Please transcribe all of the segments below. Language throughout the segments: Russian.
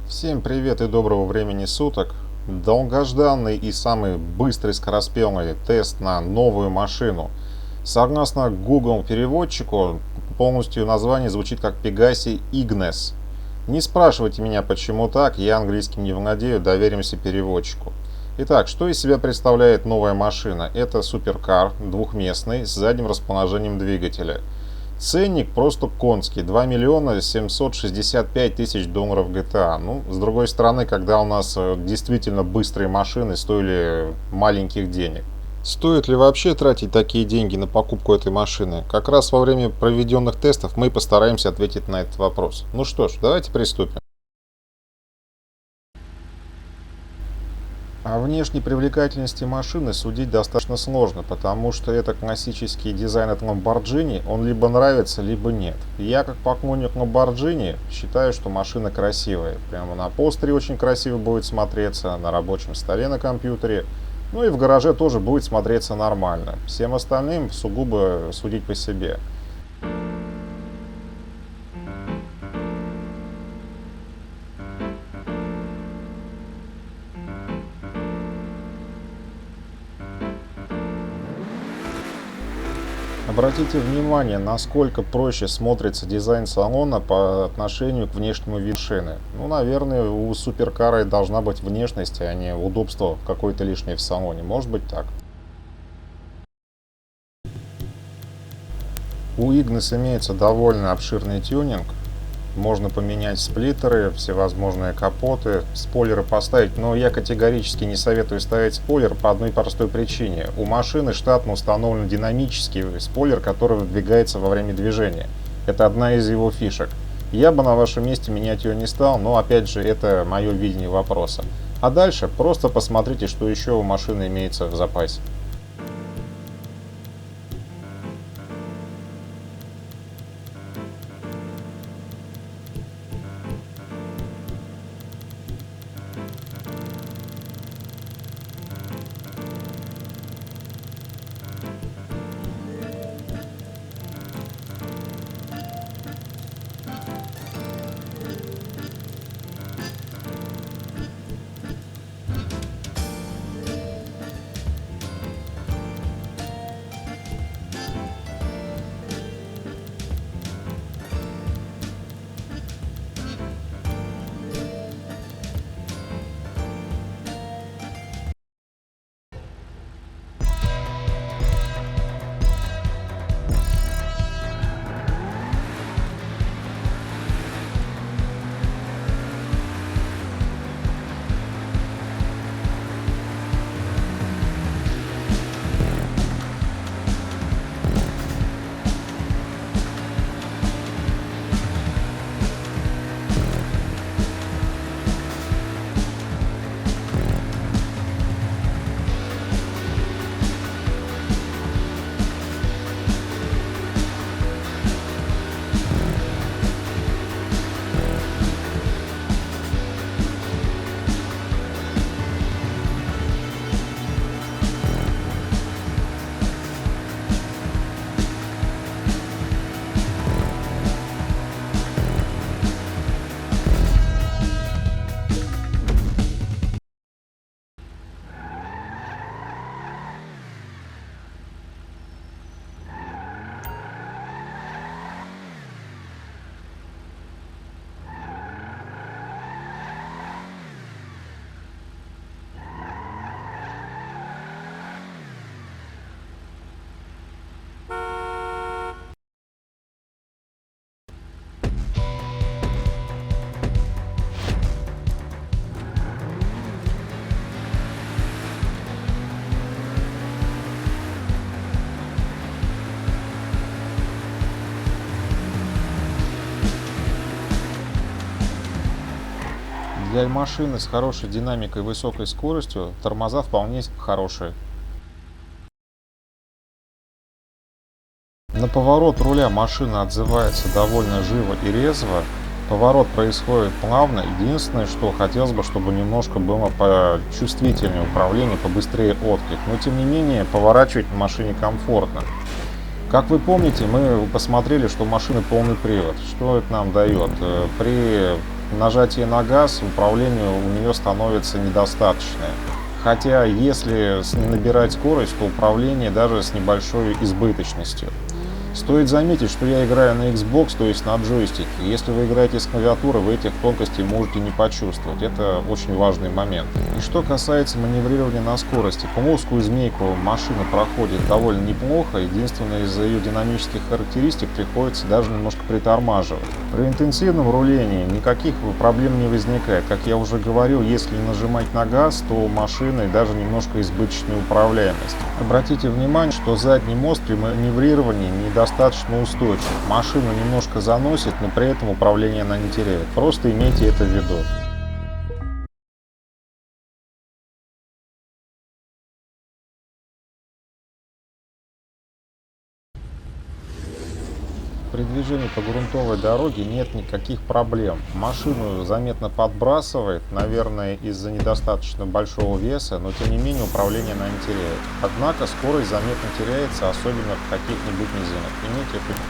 Всем привет и доброго времени суток! Долгожданный и самый быстрый скороспелый тест на новую машину. Согласно Google переводчику, полностью название звучит как Pegassi Ignis. Не спрашивайте меня, почему так, я английским не владею, доверимся переводчику. Итак, что из себя представляет новая машина? Это суперкар, двухместный, с задним расположением двигателя. Ценник просто конский, 2 миллиона 765 тысяч долларов GTA. Ну, с другой стороны, когда у нас действительно быстрые машины стоили маленьких денег. Стоит ли вообще тратить такие деньги на покупку этой машины? Как раз во время проведенных тестов мы постараемся ответить на этот вопрос. Ну что ж, давайте приступим. О внешней привлекательности машины судить достаточно сложно, потому что это классический дизайн от Lamborghini, он либо нравится, либо нет. Я как поклонник Lamborghini считаю, что машина красивая. Прямо на постере очень красиво будет смотреться, на рабочем столе на компьютере, ну и в гараже тоже будет смотреться нормально. Всем остальным сугубо судить по себе. Обратите внимание, насколько проще смотрится дизайн салона по отношению к внешнему виду машины. Ну, наверное, у суперкара и должна быть внешность, а не удобство какое-то лишнее в салоне. Может быть так. У Ignis имеется довольно обширный тюнинг. Можно поменять сплиттеры, всевозможные капоты, спойлеры поставить, но я категорически не советую ставить спойлер по одной простой причине. У машины штатно установлен динамический спойлер, который выдвигается во время движения. Это одна из его фишек. Я бы на вашем месте менять ее не стал, но опять же это мое видение вопроса. А дальше просто посмотрите, что еще у машины имеется в запасе. Для машины с хорошей динамикой и высокой скоростью тормоза вполне хорошие. На поворот руля машина отзывается довольно живо и резво. Поворот происходит плавно. Единственное, что хотелось бы, чтобы немножко было почувствительнее управление, побыстрее отклик. Но тем не менее, поворачивать в машине комфортно. Как вы помните, мы посмотрели, что у машины полный привод. Что это нам дает? При нажатии на газ управление у нее становится недостаточное. Хотя, если не набирать скорость, то управление даже с небольшой избыточностью. Стоит заметить, что я играю на Xbox, то есть на джойстике. Если вы играете с клавиатуры, вы этих тонкостей можете не почувствовать. Это очень важный момент. И что касается маневрирования на скорости, плоскую змейку машина проходит довольно неплохо. Единственное, из-за ее динамических характеристик приходится даже немножко притормаживать. При интенсивном рулении никаких проблем не возникает. Как я уже говорил, если нажимать на газ, то у машины даже немножко избыточная управляемость. Обратите внимание, что задний мост при маневрировании недостаточно устойчив. Машину немножко заносит, но при этом управление она не теряет. Просто имейте это в виду. При движении по грунтовой дороге нет никаких проблем. Машину заметно подбрасывает, наверное, из-за недостаточно большого веса, но тем не менее управление она не теряет. Однако скорость заметно теряется, особенно в каких-нибудь низинах. Имейте это в виду.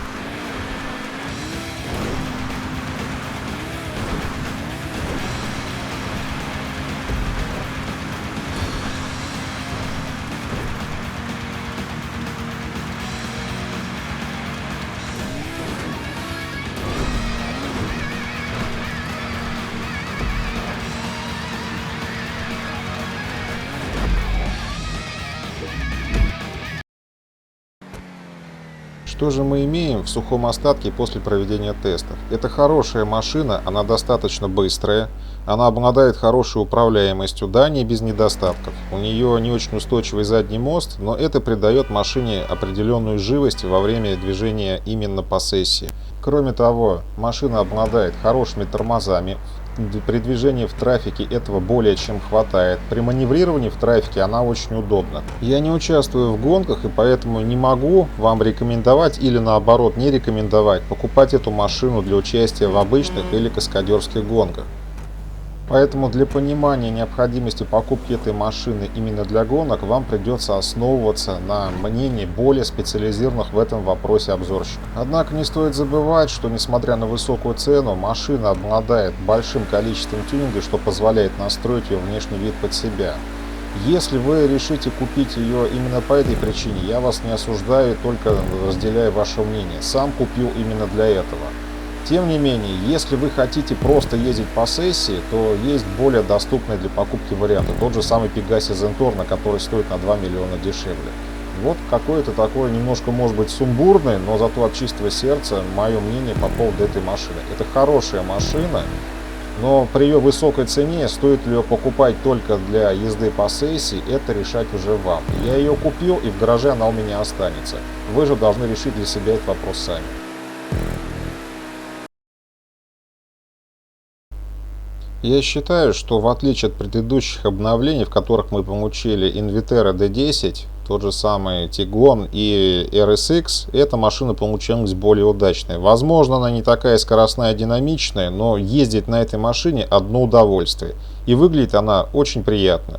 Что же мы имеем в сухом остатке после проведения тестов? Это хорошая машина, она достаточно быстрая, она обладает хорошей управляемостью, да, не без недостатков. У нее не очень устойчивый задний мост, но это придает машине определенную живость во время движения именно по сессии. Кроме того, машина обладает хорошими тормозами. При движении в трафике этого более чем хватает. При маневрировании в трафике она очень удобна. Я не участвую в гонках и поэтому не могу вам рекомендовать или наоборот не рекомендовать покупать эту машину для участия в обычных или каскадерских гонках. Поэтому для понимания необходимости покупки этой машины именно для гонок вам придется основываться на мнении более специализированных в этом вопросе обзорщиков. Однако не стоит забывать, что несмотря на высокую цену, машина обладает большим количеством тюнинга, что позволяет настроить ее внешний вид под себя. Если вы решите купить ее именно по этой причине, я вас не осуждаю, только разделяю ваше мнение. Сам купил именно для этого. Тем не менее, если вы хотите просто ездить по сессии, то есть более доступные для покупки варианты. Тот же самый Pegassi Zentorno, который стоит на 2 миллиона дешевле. Вот какое-то такое немножко может быть сумбурное, но зато от чистого сердца мое мнение по поводу этой машины. Это хорошая машина, но при ее высокой цене, стоит ли ее покупать только для езды по сессии, это решать уже вам. Я ее купил, и в гараже она у меня останется. Вы же должны решить для себя этот вопрос сами. Я считаю, что в отличие от предыдущих обновлений, в которых мы получили Invetera D10, тот же самый Tiguan и RSX, эта машина получилась более удачной. Возможно, она не такая скоростная и динамичная, но ездить на этой машине одно удовольствие. И выглядит она очень приятно.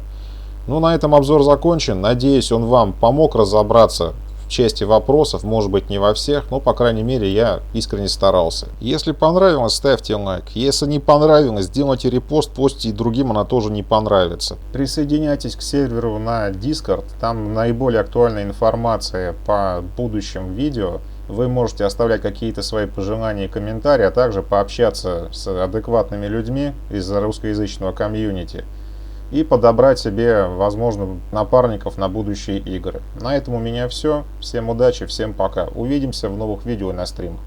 Ну, на этом обзор закончен. Надеюсь, он вам помог разобраться в части вопросов, может быть не во всех, но по крайней мере я искренне старался. Если понравилось, ставьте лайк. Если не понравилось, сделайте репост, постите и другим, она тоже не понравится. Присоединяйтесь к серверу на Discord, там наиболее актуальная информация по будущим видео. Вы можете оставлять какие-то свои пожелания и комментарии, а также пообщаться с адекватными людьми из русскоязычного комьюнити и подобрать себе, возможно, напарников на будущие игры. На этом у меня все. Всем удачи, всем пока. Увидимся в новых видео и на стримах.